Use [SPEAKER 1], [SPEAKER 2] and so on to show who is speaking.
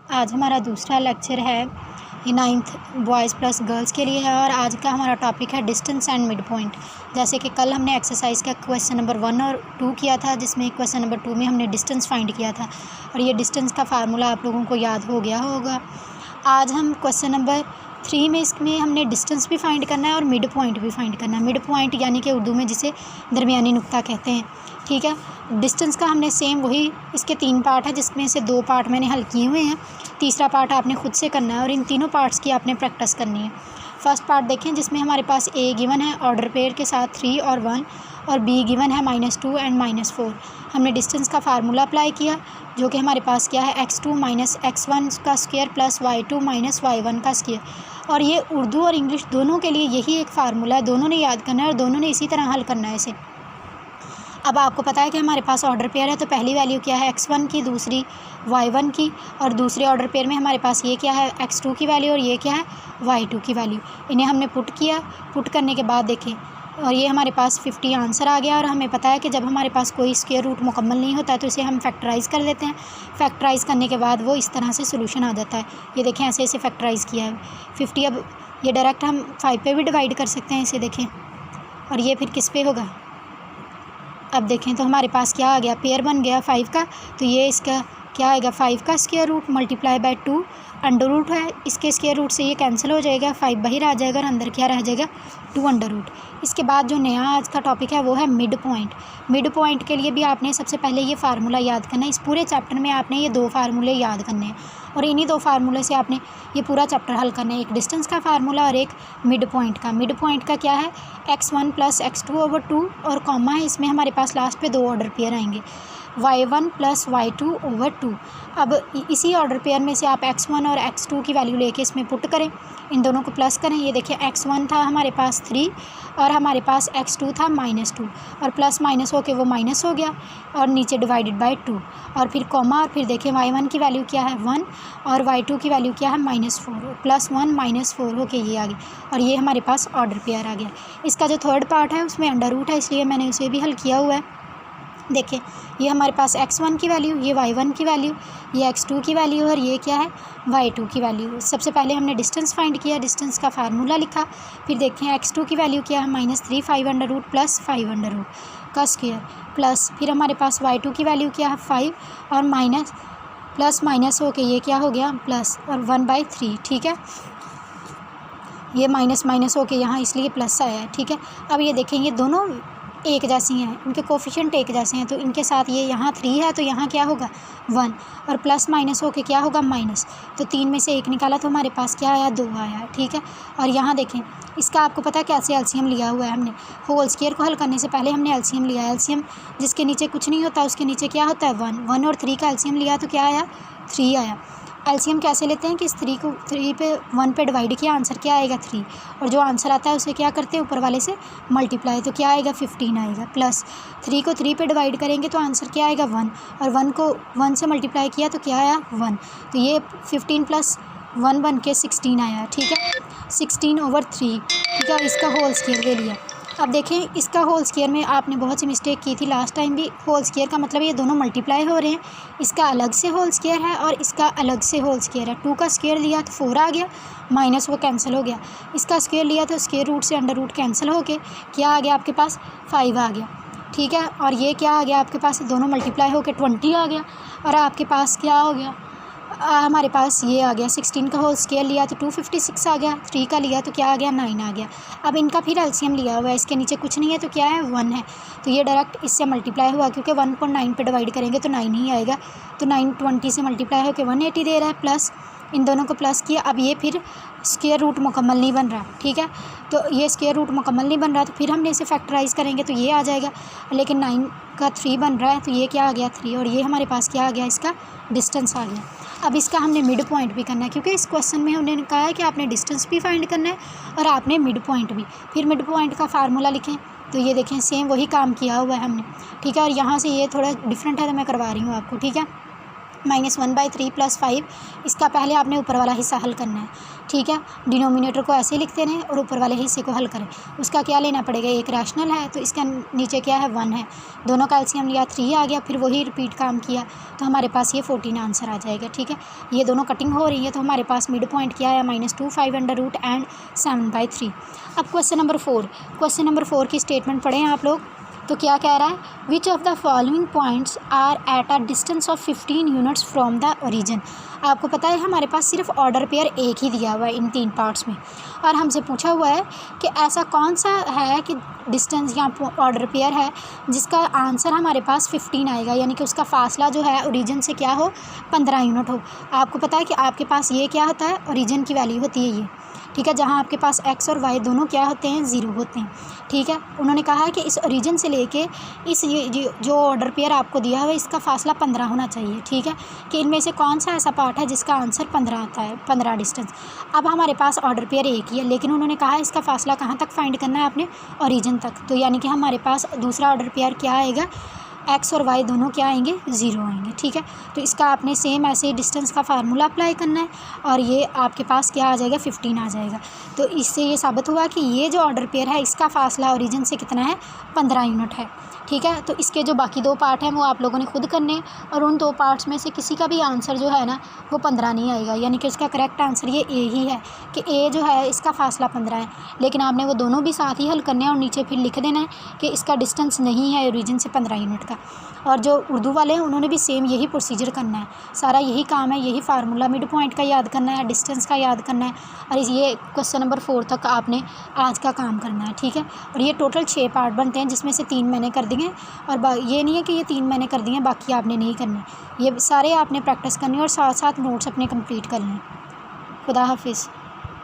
[SPEAKER 1] आज हमारा दूसरा लेक्चर है, ये 9th बॉयज़ प्लस गर्ल्स के लिए है और आज का हमारा टॉपिक है डिस्टेंस एंड मिड पॉइंट। जैसे कि कल हमने एक्सरसाइज का क्वेश्चन नंबर 1 और 2 किया था, जिसमें क्वेश्चन नंबर 2 में हमने डिस्टेंस फाइंड किया था और ये डिस्टेंस का फार्मूला आप लोगों को याद हो गया होगा। आज हम क्वेश्चन नंबर 3 में इसमें हमने डिस्टेंस भी फाइंड करना है और मिड पॉइंट भी फाइंड करना है। मिड पॉइंट यानी कि उर्दू में जिसे दरमियानी नुक्ता कहते हैं, ठीक है। डिस्टेंस का हमने सेम वही, इसके 3 पार्ट है जिसमें से 2 पार्ट मैंने हल किए हुए हैं, तीसरा पार्ट आपने खुद से करना है और इन तीनों पार्ट्स की आपने प्रैक्टिस करनी है। फर्स्ट पार्ट देखें जिसमें हमारे पास ए गिवन है ऑर्डर पेयर के साथ 3 और 1 और बी गिवन है -2 एंड -4। हमने डिस्टेंस का फार्मूला अप्लाई किया जो कि हमारे पास क्या है x2 - x1 का स्क्वायर प्लस y2 - y1 का स्क्वायर। और ये उर्दू और इंग्लिश दोनों के लिए यही एक फार्मूला है, दोनों ने याद करना है और दोनों ने इसी तरह हल करना है इसे। अब आपको पता है कि हमारे पास ऑर्डर पेयर है, तो पहली वैल्यू क्या है x1 की, दूसरी y1 की और दूसरे ऑर्डर पेयर में हमारे पास ये क्या है x2 की वैल्यू और ये क्या है y2 की वैल्यू। इन्हें हमने पुट किया, पुट करने के बाद देखें और ये हमारे पास 50 आंसर आ गया। और हमें पता है कि जब हमारे पास कोई स्क्वायर रूट मुकम्मल नहीं होता है तो इसे हम फैक्टराइज़ कर देते हैं। फैक्टराइज़ करने के बाद वो इस तरह से सोल्यूशन आ जाता है। ये देखें ऐसे ऐसे फैक्टराइज़ किया है 50। अब ये डायरेक्ट हम 5 पे भी डिवाइड कर सकते हैं इसे, देखें। और ये फिर किस पे होगा, अब देखें तो हमारे पास क्या आ गया, पेयर बन गया 5 का। तो ये इसका क्या आएगा, 5 का square root multiply by 2 under root है, इसके स्क्वायर रूट से ये कैंसिल हो जाएगा, 5 बाहर आ जाएगा और अंदर क्या रह जाएगा 2 अंडर रूट। इसके बाद जो नया आज का टॉपिक है वो है मिड पॉइंट। मिड पॉइंट के लिए भी आपने सबसे पहले ये फार्मूला याद करना है। इस पूरे चैप्टर में आपने ये 2 फार्मूले याद करने हैं और इन्हीं 2 फार्मूले से आपने ये पूरा चैप्टर हल करना है, एक डिस्टेंस का फार्मूला और एक मिड पॉइंट का। मिड पॉइंट का क्या है, x1 + x2/2 और कॉमा है, इसमें हमारे पास लास्ट पे 2 ऑर्डर पेयर आएंगे, y1 + y2/2। अब इसी ऑर्डर पेयर में से आप x1 और x2 की वैल्यू लेके इसमें पुट करें, इन दोनों को प्लस करें। ये देखिए x1 था हमारे पास 3 और हमारे पास x2 था -2 और प्लस माइनस होके वो माइनस हो गया और नीचे डिवाइडेड बाय 2 और फिर कॉमा और फिर देखें y1 की वैल्यू क्या है 1 और y2 की वैल्यू क्या है -4, +1 -4 होके ये आ गई और ये हमारे पास ऑर्डर पेयर आ गया। इसका जो थर्ड पार्ट है उसमें अंडर रूट है, इसलिए मैंने उसे भी हल किया हुआ है। देखिए ये हमारे पास x1 की वैल्यू, ये y1 की वैल्यू, ये x2 की वैल्यू और ये क्या है y2 की वैल्यू। सबसे पहले हमने डिस्टेंस फाइंड किया, डिस्टेंस का फार्मूला लिखा, फिर देखें x2 की वैल्यू क्या है -3 5 under root plus 5 under root का स्क्वायर प्लस फिर हमारे पास y2 की वैल्यू क्या है 5 और माइनस प्लस माइनस हो के ये क्या हो गया प्लस और 1/3, ठीक है। ये माइनस माइनस हो के यहाँ इसलिए प्लस आया है, ठीक है। अब ये देखें ये दोनों एक जैसी हैं, इनके कोफिशिएंट एक जैसे हैं, तो इनके साथ ये यहाँ 3 है तो यहाँ क्या होगा 1 और प्लस माइनस हो के क्या होगा माइनस। तो 3 में से 1 निकाला तो हमारे पास क्या आया 2 आया, ठीक है। और यहाँ देखें इसका आपको पता है कैसे एलसीएम लिया हुआ है हमने। होल स्क्वायर को हल करने से पहले हमने एलसीएम लिया है। एलसीएम जिसके नीचे कुछ नहीं होता उसके नीचे क्या होता है 1 और 3 का एलसीएम लिया तो क्या आया 3 आया। एलसीएम कैसे लेते हैं कि इस 3 को 3 पे 1 पे डिवाइड किया, आंसर क्या आएगा 3 और जो आंसर आता है उसे क्या करते हैं ऊपर वाले से मल्टीप्लाई, तो क्या आएगा 15 आएगा। प्लस 3 को 3 पे डिवाइड करेंगे तो आंसर क्या आएगा 1 और 1 को 1 से मल्टीप्लाई किया तो क्या आया 1, तो ये 15 + 1 बन के 16 आया, ठीक है। 16/3, ठीक है। इसका होल स्क्वायर ले लिया। अब देखें इसका होल स्क्वायर में आपने बहुत सी मिस्टेक की थी लास्ट टाइम भी। होल स्क्वायर का मतलब ये दोनों मल्टीप्लाई हो रहे हैं, इसका अलग से होल स्क्वायर है और इसका अलग से होल स्क्वायर है। 2 का स्क्वायर लिया तो 4 आ गया, माइनस वो कैंसिल हो गया। इसका स्क्वायर लिया तो स्क्वायर रूट से अंडर रूट कैंसिल हो के क्या आ गया आपके पास 5 आ गया, ठीक है। और ये क्या आ गया आपके पास, दोनों मल्टीप्लाई हो के 20 आ गया और आपके पास क्या हो गया हमारे पास ये आ गया 16 का होल स्क्वायर लिया तो 256 आ गया, 3 का लिया तो क्या आ गया 9 आ गया। अब इनका फिर एलसीएम लिया हुआ है, इसके नीचे कुछ नहीं है तो क्या है 1 है, तो ये डायरेक्ट इससे मल्टीप्लाई हुआ क्योंकि 1 को 9 पे डिवाइड करेंगे तो 9 ही आएगा, तो 9 20 से मल्टीप्लाई होकर 180 दे रहा है। प्लस इन दोनों को प्लस किया, अब ये फिर स्क्वायर रूट मुकम्मल नहीं बन रहा, ठीक है। तो ये स्क्वायर रूट मुकम्मल नहीं बन रहा तो फिर हमने इसे फैक्टराइज़ करेंगे तो ये आ जाएगा, लेकिन 9 का 3 बन रहा है तो ये क्या आ गया 3 और ये हमारे पास क्या आ गया इसका डिस्टेंस आ गया। अब इसका हमने मिड पॉइंट भी करना है क्योंकि इस क्वेश्चन में हमने कहा है कि आपने डिस्टेंस भी फाइंड करना है और आपने मिड पॉइंट भी। फिर मिड पॉइंट का फार्मूला लिखें तो ये देखें सेम वही काम किया हुआ है हमने, ठीक है। और यहाँ से ये थोड़ा डिफरेंट है तो मैं करवा रही हूँ आपको, ठीक है। -1/3 + 5, इसका पहले आपने ऊपर वाला हिस्सा हल करना है, ठीक है। डिनोमिनेटर को ऐसे लिखते रहें और ऊपर वाले हिस्से को हल करें। उसका क्या लेना पड़ेगा, एक रैशनल है तो इसका नीचे क्या है 1 है, दोनों का एलसीएम लिया 3 आ गया, फिर वही रिपीट काम किया तो हमारे पास ये 14 आंसर आ जाएगा, ठीक है। ये दोनों कटिंग हो रही है तो हमारे पास मिड पॉइंट क्या है -2 5 एंड 7/3। अब क्वेश्चन नंबर 4 की स्टेटमेंट पढ़ें आप लोग। तो क्या कह रहा है, which of the following points are at a distance of 15 units from the origin. आपको पता है हमारे पास सिर्फ ऑर्डर पेयर एक ही दिया हुआ है इन 3 पार्ट्स में, और हमसे पूछा हुआ है कि ऐसा कौन सा है कि डिस्टेंस या ऑर्डर पेयर है जिसका आंसर हमारे पास 15 आएगा, यानी कि उसका फासला जो है ओरिजिन से क्या हो 15 यूनिट हो। आपको पता है कि आपके पास ये क्या होता है, ओरिजिन की वैल्यू होती है ये, ठीक है, जहाँ आपके पास x और y दोनों क्या होते हैं 0 होते हैं, ठीक है। उन्होंने कहा है कि इस ओरिजिन से लेके इस ये जो ऑर्डर पेयर आपको दिया हुआ है इसका फासला 15 होना चाहिए, ठीक है, कि इनमें से कौन सा ऐसा पार्ट है जिसका आंसर 15 आता है, 15 डिस्टेंस। अब हमारे पास ऑर्डर पेयर एक ही है, लेकिन उन्होंने कहा है इसका फासला कहाँ तक फाइंड करना है आपने, ओरिजिन तक। तो यानी कि हमारे पास दूसरा ऑर्डर पेयर क्या आएगा, x और y दोनों क्या आएंगे 0 आएंगे, ठीक है। तो इसका आपने सेम ऐसे डिस्टेंस का फार्मूला अप्लाई करना है और ये आपके पास क्या आ जाएगा 15 आ जाएगा। तो इससे ये साबित हुआ कि ये जो ऑर्डर पेयर है इसका फासला ओरिजिन से कितना है 15 यूनिट है, ठीक है। तो इसके जो बाकी 2 पार्ट हैं वो आप लोगों ने खुद करने हैं, और उन 2 पार्ट्स में से किसी का भी आंसर जो है ना वो 15 नहीं आएगा, यानी कि इसका करेक्ट आंसर ये ए ही है कि ए जो है इसका फासला 15 है। लेकिन आपने वो दोनों भी साथ ही हल करने हैं और नीचे फिर लिख देना है कि इसका डिस्टेंस नहीं है ओरिजिन से 15 यूनिट का। और जो उर्दू वाले हैं उन्होंने भी सेम यही प्रोसीजर करना है, सारा यही काम है, यही फार्मूला मिड पॉइंट का याद करना है, डिस्टेंस का याद करना है, और ये क्वेश्चन नंबर 4 तक आपने आज का काम करना है, ठीक है। और ये टोटल 6 पार्ट बनते हैं जिसमें से 3 मैंने कर दिए, और ये नहीं है कि ये 3 मैंने कर दिए बाकी आपने नहीं करने, ये सारे आपने प्रैक्टिस करनी है और साथ साथ नोट्स अपने कंप्लीट करने। खुदा हाफिज़।